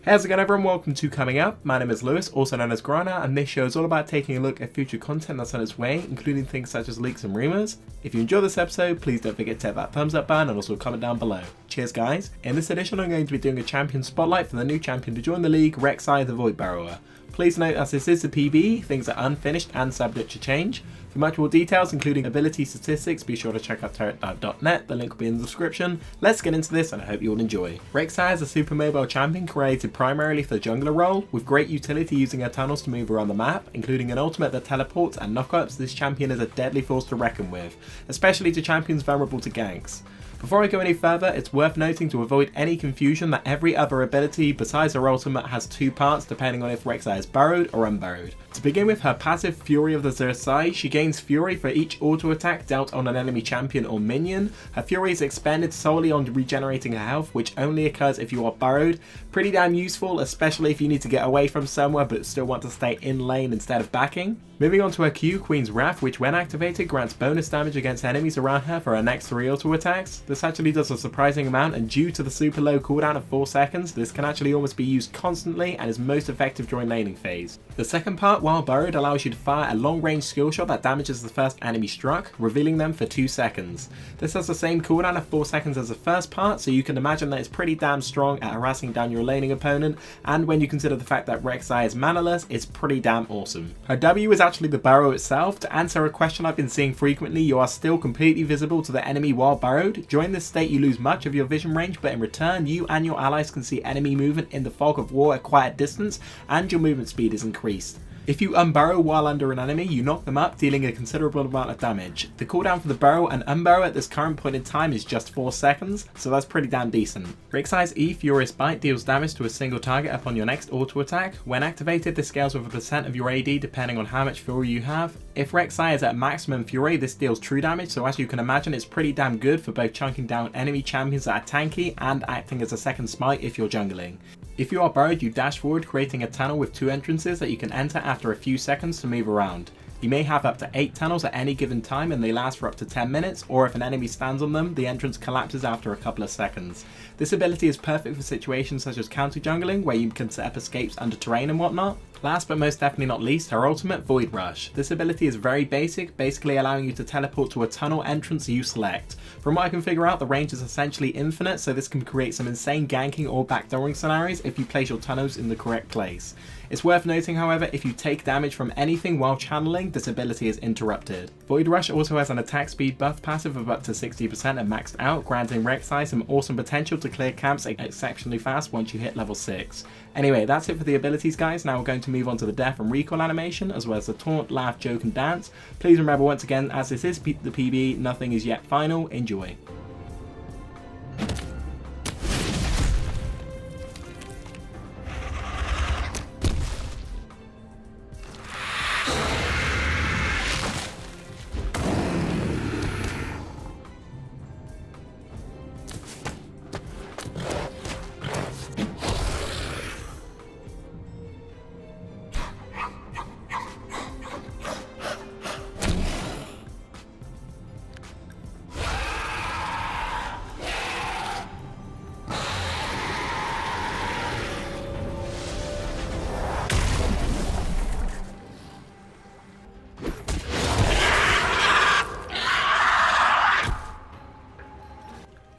Hey, how's it going everyone? Welcome to Coming Up. My name is Lewis, also known as Grana, and this show is all about taking a look at future content that's on its way, including things such as leaks and rumours. If you enjoy this episode, please don't forget to hit that thumbs up button and also comment down below. Cheers guys! In this edition I'm going to be doing a champion spotlight for the new champion to join the league, Rek'Sai the Void Burrower. Please note, as this is the PB, things are unfinished and subject to change. For much more details, including ability statistics, be sure to check out turretdive.net, the link will be in the description. Let's get into this and I hope you all enjoy. Rek'Sai is a super mobile champion created primarily for the jungler role, with great utility using her tunnels to move around the map, including an ultimate that teleports and knockups. This champion is a deadly force to reckon with, especially to champions vulnerable to ganks. Before I go any further, it's worth noting to avoid any confusion that every other ability besides her ultimate has two parts depending on if Rek'Sai is burrowed or unburrowed. To begin with, her passive Fury of the Rek'Sai, she gains Fury for each auto attack dealt on an enemy champion or minion. Her Fury is expended solely on regenerating her health, which only occurs if you are burrowed. Pretty damn useful, especially if you need to get away from somewhere but still want to stay in lane instead of backing. Moving on to her Q, Queen's Wrath, which when activated grants bonus damage against enemies around her for her next 3 auto attacks. This actually does a surprising amount, and due to the super low cooldown of 4 seconds, this can actually almost be used constantly and is most effective during laning phase. The second part, while burrowed, allows you to fire a long range skill shot that damages the first enemy struck, revealing them for 2 seconds. This has the same cooldown of 4 seconds as the first part, so you can imagine that it's pretty damn strong at harassing down your laning opponent, and when you consider the fact that Rek'Sai is manaless, it's pretty damn awesome. Her W is actually the burrow itself. To answer a question I've been seeing frequently, you are still completely visible to the enemy while burrowed. During this state you lose much of your vision range, but in return you and your allies can see enemy movement in the fog of war at quite a distance, and your movement speed is increased. If you unburrow while under an enemy, you knock them up, dealing a considerable amount of damage. The cooldown for the burrow and unburrow at this current point in time is just 4 seconds, so that's pretty damn decent. Rek'Sai's E, Furious Bite, deals damage to a single target upon your next auto attack. When activated, this scales with a percent of your AD depending on how much Fury you have. If Rek'Sai is at maximum Fury, this deals true damage, so as you can imagine it's pretty damn good for both chunking down enemy champions that are tanky and acting as a second smite if you're jungling. If you are burrowed, you dash forward, creating a tunnel with 2 entrances that you can enter after a few seconds to move around. You may have up to 8 tunnels at any given time and they last for up to 10 minutes, or if an enemy stands on them, the entrance collapses after a couple of seconds. This ability is perfect for situations such as counter jungling, where you can set up escapes under terrain and whatnot. Last but most definitely not least, her ultimate, Void Rush. This ability is very basic, basically allowing you to teleport to a tunnel entrance you select. From what I can figure out, the range is essentially infinite, so this can create some insane ganking or backdooring scenarios if you place your tunnels in the correct place. It's worth noting, however, if you take damage from anything while channeling, this ability is interrupted. Void Rush also has an attack speed buff passive of up to 60% and maxed out, granting Rek'Sai some awesome potential to clear camps exceptionally fast once you hit level 6. Anyway, that's it for the abilities guys. Now we're going to move on to the death and recoil animation, as well as the taunt, laugh, joke and dance. Please remember once again, as this is the PB, nothing is yet final. Enjoy.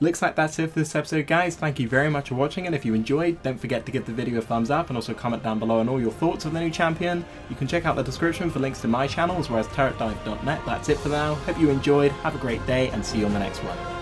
Looks like that's it for this episode guys. Thank you very much for watching, and if you enjoyed, don't forget to give the video a thumbs up and also comment down below on all your thoughts of the new champion. You can check out the description for links to my channel as well as turretdive.net. That's it for now. Hope you enjoyed, have a great day and see you on the next one.